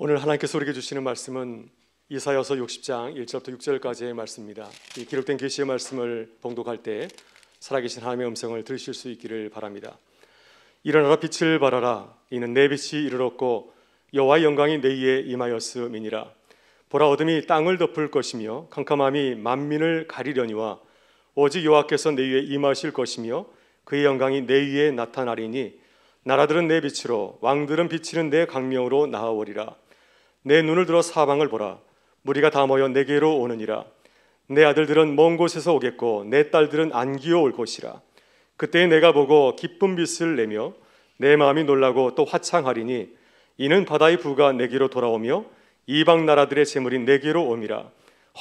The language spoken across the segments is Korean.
오늘 하나님께서 우리에게 주시는 말씀은 이사야서 60장 1절부터 6절까지의 말씀입니다. 이 기록된 계시의 말씀을 봉독할 때 살아계신 하나님의 음성을 들으실 수 있기를 바랍니다. 일어나라 빛을 발하라. 이는 내 빛이 이르렀고 여호와의 영광이 내 위에 임하였음이니라. 보라, 어둠이 땅을 덮을 것이며 캄캄함이 만민을 가리려니와 오직 여호와께서 내 위에 임하실 것이며 그의 영광이 내 위에 나타나리니 나라들은 내 빛으로 왕들은 비치는 내 광명으로 나아오리라. 내 눈을 들어 사방을 보라. 무리가 다 모여 내게로 오느니라. 내 아들들은 먼 곳에서 오겠고 내 딸들은 안기어 올 것이라. 그때 내가 보고 기쁜 빛을 내며 내 마음이 놀라고 또 화창하리니 이는 바다의 부가 내게로 돌아오며 이방 나라들의 재물이 내게로 옴이라.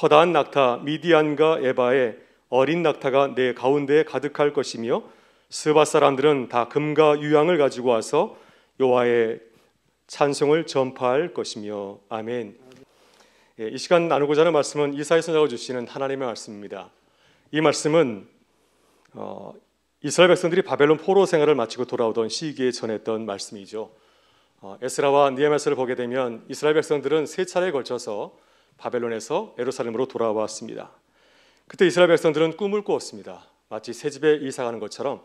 허다한 낙타 미디안과 에바의 어린 낙타가 내 가운데에 가득할 것이며 스바 사람들은 다 금과 유향을 가지고 와서 여호와의 찬송을 전파할 것이며. 아멘. 이 시간 나누고자 하는 말씀은 이사야 선지자가 주시는 하나님의 말씀입니다. 이 말씀은 이스라엘 백성들이 바벨론 포로 생활을 마치고 돌아오던 시기에 전했던 말씀이죠. 에스라와 느헤미야서를 보게 되면 이스라엘 백성들은 세 차례에 걸쳐서 바벨론에서 예루살렘으로 돌아왔습니다. 그때 이스라엘 백성들은 꿈을 꾸었습니다. 마치 새 집에 이사가는 것처럼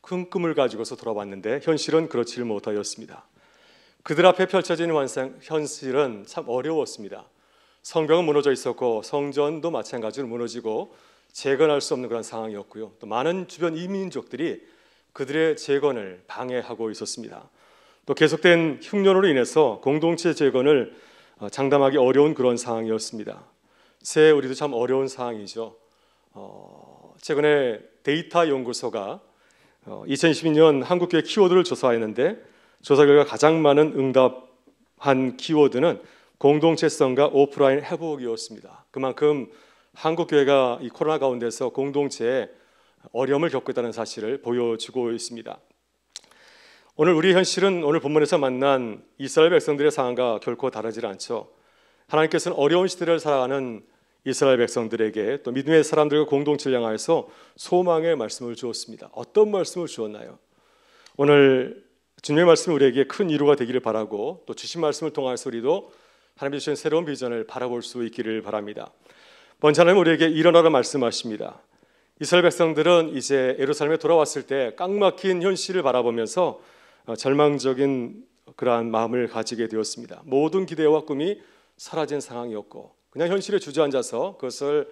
큰 꿈을 가지고서 돌아왔는데 현실은 그렇지 못하였습니다. 그들 앞에 펼쳐진 현실은 참 어려웠습니다. 성벽은 무너져 있었고 성전도 마찬가지로 무너지고 재건할 수 없는 그런 상황이었고요. 또 많은 주변 이민족들이 그들의 재건을 방해하고 있었습니다. 또 계속된 흉년으로 인해서 공동체 재건을 장담하기 어려운 그런 상황이었습니다. 새해 우리도 참 어려운 상황이죠. 최근에 데이터 연구소가 2022년 한국교회 키워드를 조사했는데 조사 결과 가장 많은 응답한 키워드는 공동체성과 오프라인 회복이었습니다. 그만큼 한국교회가 이 코로나 가운데서 공동체에 어려움을 겪고 있다는 사실을 보여주고 있습니다. 오늘 우리의 현실은 오늘 본문에서 만난 이스라엘 백성들의 상황과 결코 다르지 않죠. 하나님께서는 어려운 시대를 살아가는 이스라엘 백성들에게 또 믿음의 사람들과 공동체를 향하여서 소망의 말씀을 주었습니다. 어떤 말씀을 주었나요? 오늘 주님의 말씀이 우리에게 큰 위로가 되기를 바라고 또 주신 말씀을 통해서 우리도 하나님이 주신 새로운 비전을 바라볼 수 있기를 바랍니다. 먼저 하나님 우리에게 일어나라 말씀하십니다. 이스라엘 백성들은 이제 예루살렘에 돌아왔을 때 깡막힌 현실을 바라보면서 절망적인 그러한 마음을 가지게 되었습니다. 모든 기대와 꿈이 사라진 상황이었고 그냥 현실에 주저앉아서 그것을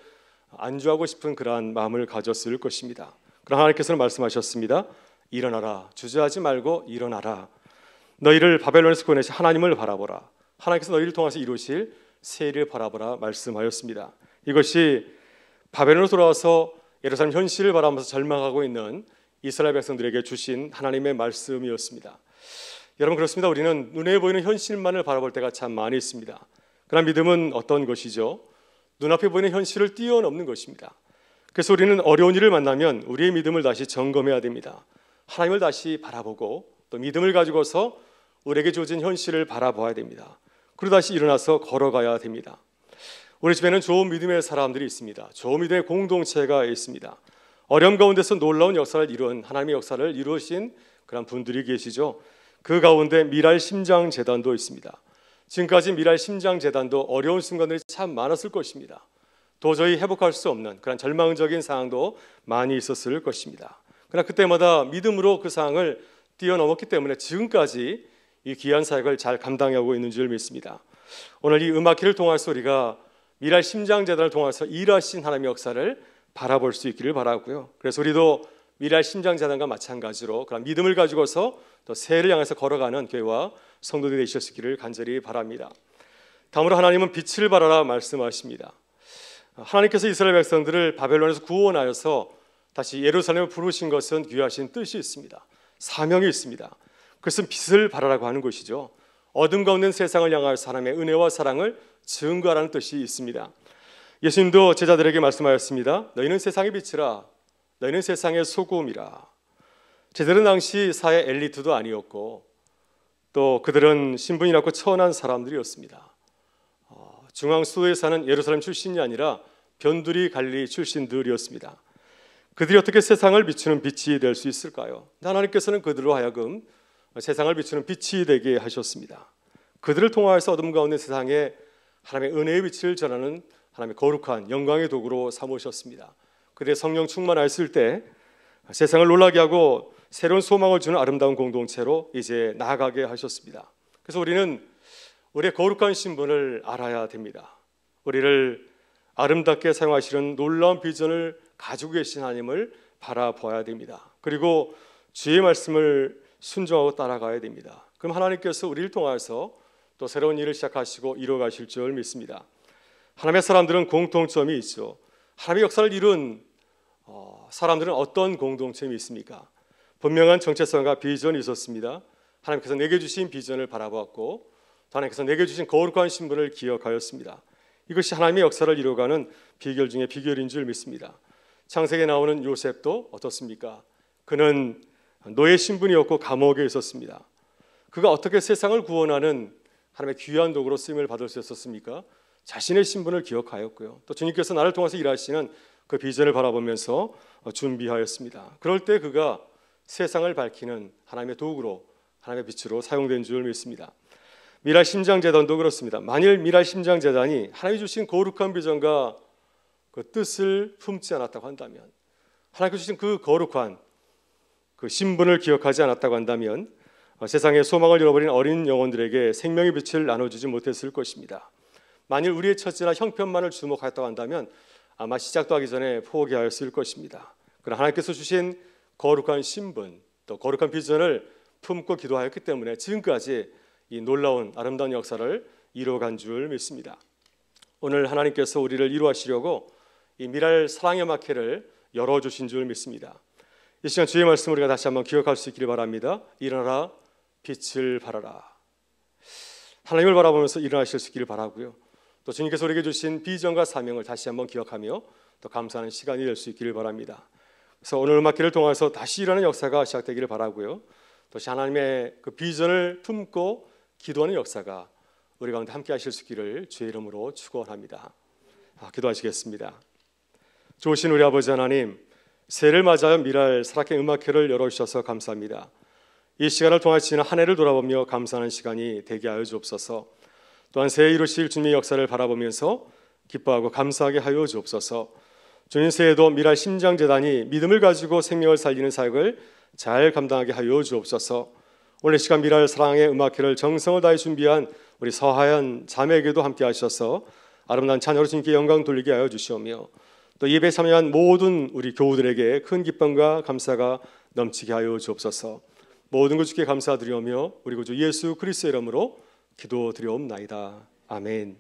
안주하고 싶은 그러한 마음을 가졌을 것입니다. 그러나 하나님께서는 말씀하셨습니다. 일어나라. 주저하지 말고 일어나라. 너희를 바벨론에서 구원하신 하나님을 바라보라. 하나님께서 너희를 통해서 이루실 새 일을 바라보라 말씀하였습니다. 이것이 바벨론으로 돌아와서 예루살렘 현실을 바라보면서 절망하고 있는 이스라엘 백성들에게 주신 하나님의 말씀이었습니다. 여러분 그렇습니다. 우리는 눈에 보이는 현실만을 바라볼 때가 참 많이 있습니다. 그러나 믿음은 어떤 것이죠? 눈앞에 보이는 현실을 뛰어넘는 것입니다. 그래서 우리는 어려운 일을 만나면 우리의 믿음을 다시 점검해야 됩니다. 하나님을 다시 바라보고 또 믿음을 가지고서 우리에게 주어진 현실을 바라봐야 됩니다. 그리고 다시 일어나서 걸어가야 됩니다. 우리 집에는 좋은 믿음의 사람들이 있습니다. 좋은 믿음의 공동체가 있습니다. 어려움 가운데서 놀라운 역사를 이룬 하나님의 역사를 이루신 그런 분들이 계시죠. 그 가운데 미랄 심장 재단도 있습니다. 지금까지 미랄 심장 재단도 어려운 순간들이 참 많았을 것입니다. 도저히 회복할 수 없는 그런 절망적인 상황도 많이 있었을 것입니다. 그러나 그때마다 믿음으로 그 상황을 뛰어넘었기 때문에 지금까지 이 귀한 사역을 잘 감당하고 있는 줄 믿습니다. 오늘 이 음악회를 통해서 우리가 미랄 심장재단을 통해서 일하신 하나님의 역사를 바라볼 수 있기를 바라고요. 그래서 우리도 미랄 심장재단과 마찬가지로 그런 믿음을 가지고서 또 새해를 향해서 걸어가는 교회와 성도들이 되시기를 간절히 바랍니다. 다음으로 하나님은 빛을 발하라 말씀하십니다. 하나님께서 이스라엘 백성들을 바벨론에서 구원하여서 다시 예루살렘을 부르신 것은 귀하신 뜻이 있습니다. 사명이 있습니다. 그것은 빛을 발하라고 하는 것이죠. 어둠 가운데 세상을 향하여서 하나님의 은혜와 사랑을 증거하라는 뜻이 있습니다. 예수님도 제자들에게 말씀하였습니다. 너희는 세상의 빛이라. 너희는 세상의 소금이라. 제자들은 당시 사회 엘리트도 아니었고 또 그들은 신분이 낮고 천한 사람들이었습니다. 중앙 수도에 사는 예루살렘 출신이 아니라 변두리 갈릴리 출신들이었습니다. 그들이 어떻게 세상을 비추는 빛이 될 수 있을까요? 하나님께서는 그들로 하여금 세상을 비추는 빛이 되게 하셨습니다. 그들을 통하여서 어둠 가운데 세상에 하나님의 은혜의 빛을 전하는 하나님의 거룩한 영광의 도구로 삼으셨습니다. 그들의 성령 충만하였을 때 세상을 놀라게 하고 새로운 소망을 주는 아름다운 공동체로 이제 나아가게 하셨습니다. 그래서 우리는 우리의 거룩한 신분을 알아야 됩니다. 우리를 아름답게 사용하시는 놀라운 비전을 가지고 계신 하나님을 바라봐야 됩니다. 그리고 주의 말씀을 순종하고 따라가야 됩니다. 그럼 하나님께서 우리를 통해서 또 새로운 일을 시작하시고 이루어가실 줄 믿습니다. 하나님의 사람들은 공통점이 있죠. 하나님의 역사를 이룬 사람들은 어떤 공동점이 있습니까? 분명한 정체성과 비전이 있었습니다. 하나님께서 내게 주신 비전을 바라보았고 하나님께서 내게 주신 거룩한 신분을 기억하였습니다. 이것이 하나님의 역사를 이루어가는 비결 중에 비결인 줄 믿습니다. 창세기에 나오는 요셉도 어떻습니까? 그는 노예 신분이었고 감옥에 있었습니다. 그가 어떻게 세상을 구원하는 하나님의 귀한 도구로 쓰임을 받을 수 있었습니까? 자신의 신분을 기억하였고요. 또 주님께서 나를 통해서 일하시는 그 비전을 바라보면서 준비하였습니다. 그럴 때 그가 세상을 밝히는 하나님의 도구로, 하나님의 빛으로 사용된 줄 믿습니다. 미랄 심장재단도 그렇습니다. 만일 미랄 심장재단이 하나님이 주신 거룩한 비전과 그 뜻을 품지 않았다고 한다면, 하나님께서 주신 그 거룩한 그 신분을 기억하지 않았다고 한다면 세상에 소망을 잃어버린 어린 영혼들에게 생명의 빛을 나눠주지 못했을 것입니다. 만일 우리의 처지나 형편만을 주목하였다고 한다면 아마 시작도 하기 전에 포기하였을 것입니다. 그러나 하나님께서 주신 거룩한 신분, 또 거룩한 비전을 품고 기도하였기 때문에 지금까지 이 놀라운 아름다운 역사를 이루어간 줄 믿습니다. 오늘 하나님께서 우리를 이루하시려고 이 미랄 사랑의 마켓을 열어주신 줄 믿습니다. 이 시간 주의 말씀 우리가 다시 한번 기억할 수 있기를 바랍니다. 일어나라, 빛을 발하라. 하나님을 바라보면서 일어나실 수 있기를 바라고요. 또 주님께서 우리에게 주신 비전과 사명을 다시 한번 기억하며 또 감사하는 시간이 될 수 있기를 바랍니다. 그래서 오늘 음악기를 통해서 다시 일어나는 역사가 시작되기를 바라고요. 또 하나님의 그 비전을 품고 기도하는 역사가 우리 가운데 함께 하실 수 있기를 주의 이름으로 축원합니다. 기도하시겠습니다. 좋으신 우리 아버지 하나님, 새해를 맞아요 미랄 사랑의 음악회를 열어주셔서 감사합니다. 이 시간을 통해 지난 한 해를 돌아보며 감사하는 시간이 되게 하여 주옵소서. 또한 새해 이루실 주님의 역사를 바라보면서 기뻐하고 감사하게 하여 주옵소서. 주님, 새해도 미랄 심장재단이 믿음을 가지고 생명을 살리는 사역을 잘 감당하게 하여 주옵소서. 오늘 시간 미랄 사랑의 음악회를 정성을 다해 준비한 우리 서하연 자매에게도 함께 하셔서 아름다운 찬양으로 주님께 영광 돌리게 하여 주시오며 또 예배에 참여한 모든 우리 교우들에게 큰 기쁨과 감사가 넘치게 하여 주옵소서. 모든 것 주께 감사드리오며 우리 구주 예수 그리스도의 이름으로 기도드리옵나이다. 아멘.